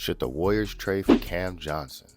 Should the Warriors trade for Cam Johnson?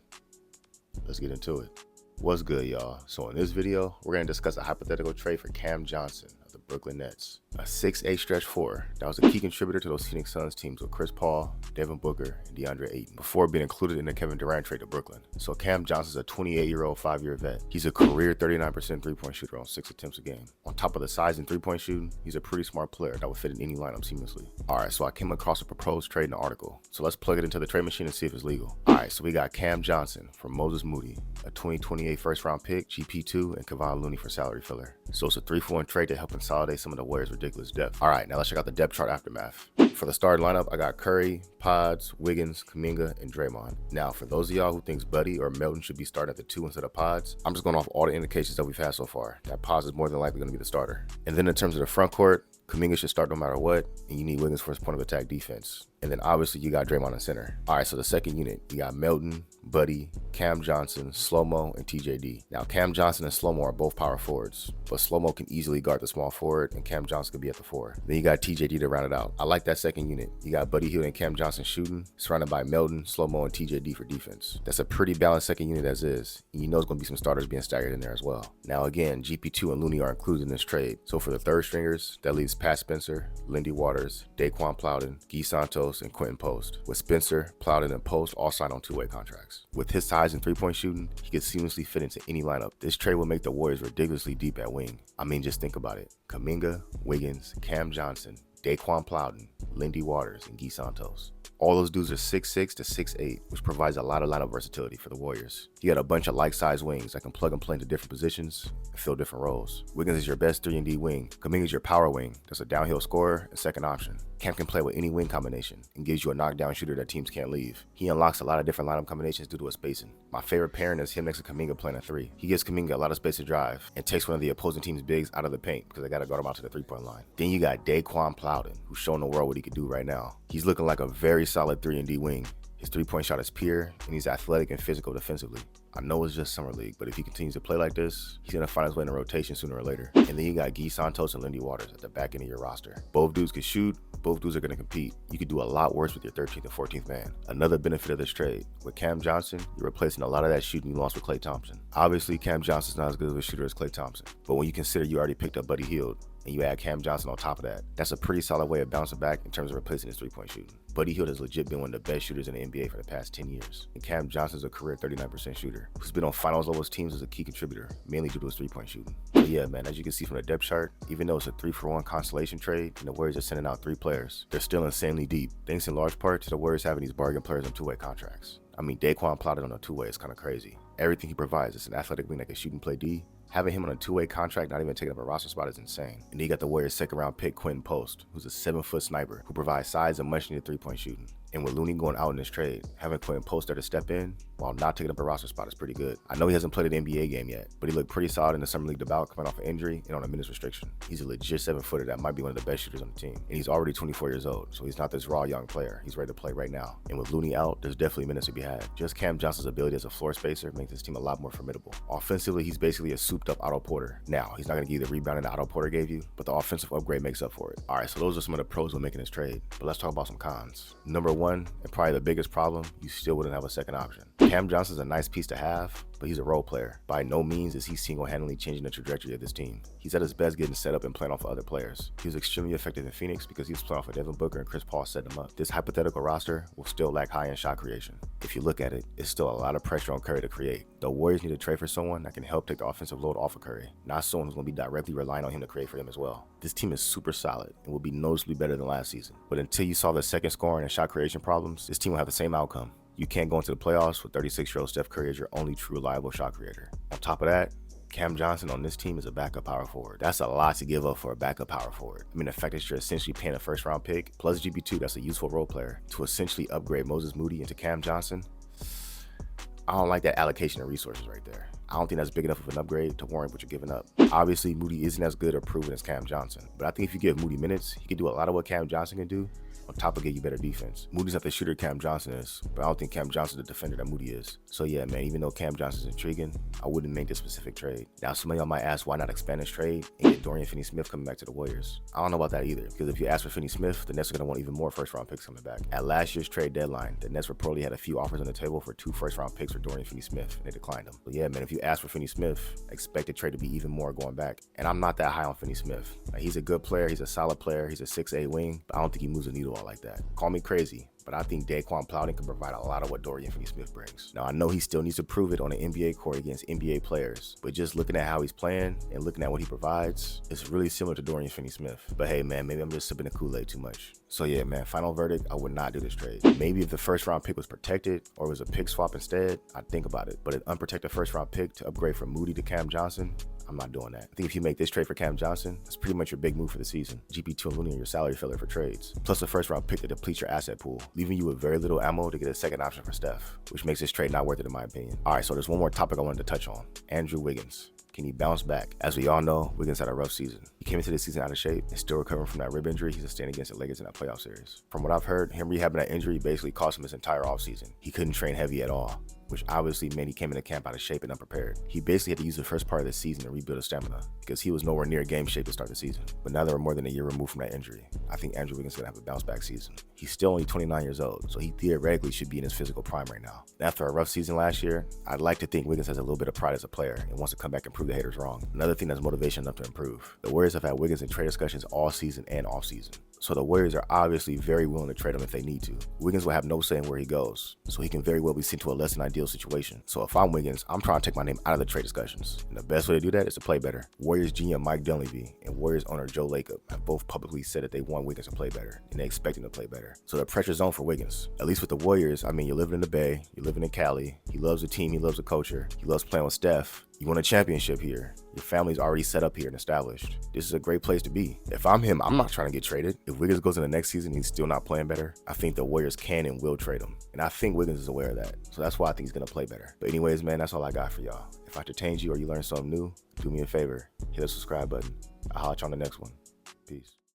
Let's get into it. What's good, y'all? So in this video, we're going to discuss a hypothetical trade for Cam Johnson of the Brooklyn Nets. A 6'8" stretch four that was a key contributor to those Phoenix Suns teams with Chris Paul, Devin Booker, and DeAndre Ayton before being included in the Kevin Durant trade to Brooklyn. So Cam Johnson's a 28-year-old 5-year vet. He's a career 39% three-point shooter on 6 attempts a game. On top of the size and three-point shooting, he's a pretty smart player that would fit in any lineup seamlessly. Alright, so I came across a proposed trade in the article. So let's plug it into the trade machine and see if it's legal. Alright, so we got Cam Johnson from Moses Moody, a 2028 first-round pick, GP2, and Kevon Looney for salary filler. So it's a 3-for-1 trade to help consolidate some of the Warriors' ridiculous depth. Alright, now let's check out the depth chart aftermath. For the starting lineup, I got Curry, Pods, Wiggins, Kuminga, and Draymond. Now, for those of y'all who thinks Buddy or Melton should be starting at the 2 instead of Pods, I'm just going off all the indications that we've had so far. That Pods is more than likely going to be the starter. And then in terms of the front court, Kuminga should start no matter what, and you need Wiggins for his point of attack defense. And then obviously you got Draymond in center. All right, so the second unit, you got Melton, Buddy, Cam Johnson, Slow-Mo, and TJD. Now Cam Johnson and Slow-Mo are both power forwards, but Slow-Mo can easily guard the small forward, and Cam Johnson could be at the 4. Then you got TJD to round it out. I like that second unit. You got Buddy Hield and Cam Johnson shooting, surrounded by Melton, Slow-Mo, and TJD for defense. That's a pretty balanced second unit as is, and you know it's going to be some starters being staggered in there as well. Now again, GP2 and Looney are included in this trade. So for the third stringers, that leaves Pat Spencer, Lindy Waters, Daquan Plowden, Guy Santos, and Quentin Post, with Spencer, Plowden, and Post all signed on 2-way contracts. With his size and three-point shooting, he could seamlessly fit into any lineup. This trade will make the Warriors ridiculously deep at wing. I mean, just think about it. Kuminga, Wiggins, Cam Johnson, Daquan Plowden, Lindy Waters, and Guy Santos. All those dudes are 6'6" to 6'8", which provides a lot of lineup versatility for the Warriors. You got a bunch of like-sized wings that can plug and play into different positions and fill different roles. Wiggins is your best 3-and-D wing. Kuminga is your power wing. That's a downhill scorer and second option. Cam can play with any wing combination and gives you a knockdown shooter that teams can't leave. He unlocks a lot of different lineup combinations due to his spacing. My favorite pairing is him next to Kuminga playing a 3. He gives Kuminga a lot of space to drive and takes one of the opposing team's bigs out of the paint because they got to guard him out to the 3-point line. Then you got Daquan Plowden, who's showing the world what he could do right now. He's looking like a very solid 3-and-D wing. His 3-point shot is pure, and he's athletic and physical defensively. I know it's just summer league, but if he continues to play like this, he's gonna find his way in a rotation sooner or later. And then you got Guy Santos and Lindy Waters at the back end of your roster. Both dudes can shoot, both dudes are gonna compete. You could do a lot worse with your 13th and 14th man. Another benefit of this trade, with Cam Johnson, you're replacing a lot of that shooting you lost with Klay Thompson. Obviously, Cam Johnson's not as good of a shooter as Klay Thompson, but when you consider you already picked up Buddy Hield, and you add Cam Johnson on top of that, that's a pretty solid way of bouncing back in terms of replacing his 3-point shooting. Buddy Hield has legit been one of the best shooters in the NBA for the past 10 years. And Cam Johnson's a career 39% shooter, who's been on finals level teams as a key contributor, mainly due to his 3-point shooting. But yeah, man, as you can see from the depth chart, even though it's a 3-for-1 constellation trade and the Warriors are sending out 3 players, they're still insanely deep, thanks in large part to the Warriors having these bargain players on 2-way contracts. I mean, Daquan Plowden on a 2-way is kind of crazy. Everything he provides is an athletic wing that can shoot and play D. Having him on a 2-way contract, not even taking up a roster spot, is insane. And then you got the Warriors' second-round pick, Quentin Post, who's a 7-foot sniper who provides size and much-needed 3-point shooting. And with Looney going out in this trade, having Quentin Post there to step in while not taking up a roster spot is pretty good. I know he hasn't played an NBA game yet, but he looked pretty solid in the Summer League debut coming off an injury and on a minutes restriction. He's a legit 7-footer that might be one of the best shooters on the team. And he's already 24 years old, so he's not this raw young player. He's ready to play right now. And with Looney out, there's definitely minutes to be had. Just Cam Johnson's ability as a floor spacer makes this team a lot more formidable. Offensively, he's basically a souped-up Otto Porter. Now, he's not going to give you the rebounding that Otto Porter gave you, but the offensive upgrade makes up for it. All right, so those are some of the pros of making this trade, but let's talk about some cons. Number 1, and probably the biggest problem, you still wouldn't have a second option. Cam Johnson's a nice piece to have, but he's a role player. By no means is he single-handedly changing the trajectory of this team. He's at his best getting set up and playing off of other players. He was extremely effective in Phoenix because he was playing off of Devin Booker and Chris Paul set him up. This hypothetical roster will still lack high-end shot creation. If you look at it, it's still a lot of pressure on Curry to create. The Warriors need to trade for someone that can help take the offensive load off of Curry, not someone who's going to be directly relying on him to create for them as well. This team is super solid and will be noticeably better than last season. But until you solve the second scoring and shot creation problems, this team will have the same outcome. You can't go into the playoffs with 36-year-old Steph Curry as your only true reliable shot creator. On top of that, Cam Johnson on this team is a backup power forward. That's a lot to give up for a backup power forward. I mean, the fact that you're essentially paying a first-round pick plus GP2, that's a useful role player, to essentially upgrade Moses Moody into Cam Johnson, I don't like that allocation of resources right there. I don't think that's big enough of an upgrade to warrant what you're giving up. Obviously, Moody isn't as good or proven as Cam Johnson, but I think if you give Moody minutes, he can do a lot of what Cam Johnson can do, On top of getting you better defense. Moody's not the shooter Cam Johnson is, but I don't think Cam Johnson's the defender that Moody is. So yeah, man, even though Cam Johnson's intriguing, I wouldn't make this specific trade. Now, some of y'all might ask why not expand this trade and get Dorian Finney-Smith coming back to the Warriors. I don't know about that either, because if you ask for Finney-Smith, the Nets are going to want even more first-round picks coming back. At last year's trade deadline, the Nets reportedly had a few offers on the table for 2 first-round picks for Dorian Finney-Smith, and they declined them. So yeah, man, if you ask for Finney-Smith, expect the trade to be even more going back. And I'm not that high on Finney-Smith. Like, he's a good player, he's a solid player, he's a 6'8" wing, but I don't think he moves the needle all like that. Call me crazy, but I think Daquan Plowden can provide a lot of what Dorian Finney-Smith brings. Now, I know he still needs to prove it on an NBA court against NBA players, but just looking at how he's playing and looking at what he provides, it's really similar to Dorian Finney-Smith. But hey, man, maybe I'm just sipping the Kool-Aid too much. So yeah, man, final verdict, I would not do this trade. Maybe if the first-round pick was protected or it was a pick swap instead, I'd think about it. But an unprotected first-round pick to upgrade from Moody to Cam Johnson, I'm not doing that. I think if you make this trade for Cam Johnson, that's pretty much your big move for the season. GP2 and Looney are your salary filler for trades, plus a first-round pick that depletes your asset pool, leaving you with very little ammo to get a second option for Steph, which makes this trade not worth it in my opinion. All right, so there's one more topic I wanted to touch on. Andrew Wiggins. Can he bounce back? As we all know, Wiggins had a rough season. He came into this season out of shape and still recovering from that rib injury he sustained against the Lakers in that playoff series. From what I've heard, him rehabbing that injury basically cost him his entire offseason. He couldn't train heavy at all, which obviously meant he came into camp out of shape and unprepared. He basically had to use the first part of the season to rebuild his stamina because he was nowhere near game shape to start the season. But now that we're more than a year removed from that injury, I think Andrew Wiggins is gonna have a bounce back season. He's still only 29 years old, so he theoretically should be in his physical prime right now. And after a rough season last year, I'd like to think Wiggins has a little bit of pride as a player and wants to come back and prove the haters wrong. Another thing that's motivation enough to improve. The Warriors have had Wiggins in trade discussions all season and off season. So the Warriors are obviously very willing to trade him if they need to. Wiggins will have no say in where he goes, so he can very well be sent to a less than ideal situation. So if I'm Wiggins, I'm trying to take my name out of the trade discussions. And the best way to do that is to play better. Warriors GM Mike Dunleavy and Warriors owner Joe Lacob have both publicly said that they want Wiggins to play better, and they expect him to play better. So the pressure's on for Wiggins. At least with the Warriors, I mean, you're living in the Bay, you're living in Cali, he loves the team, he loves the culture, he loves playing with Steph. You won a championship here. Your family's already set up here and established. This is a great place to be. If I'm him, I'm not trying to get traded. If Wiggins goes in the next season and he's still not playing better, I think the Warriors can and will trade him. And I think Wiggins is aware of that. So that's why I think he's going to play better. But anyways, man, that's all I got for y'all. If I entertained you or you learned something new, do me a favor. Hit the subscribe button. I'll holler at you on the next one. Peace.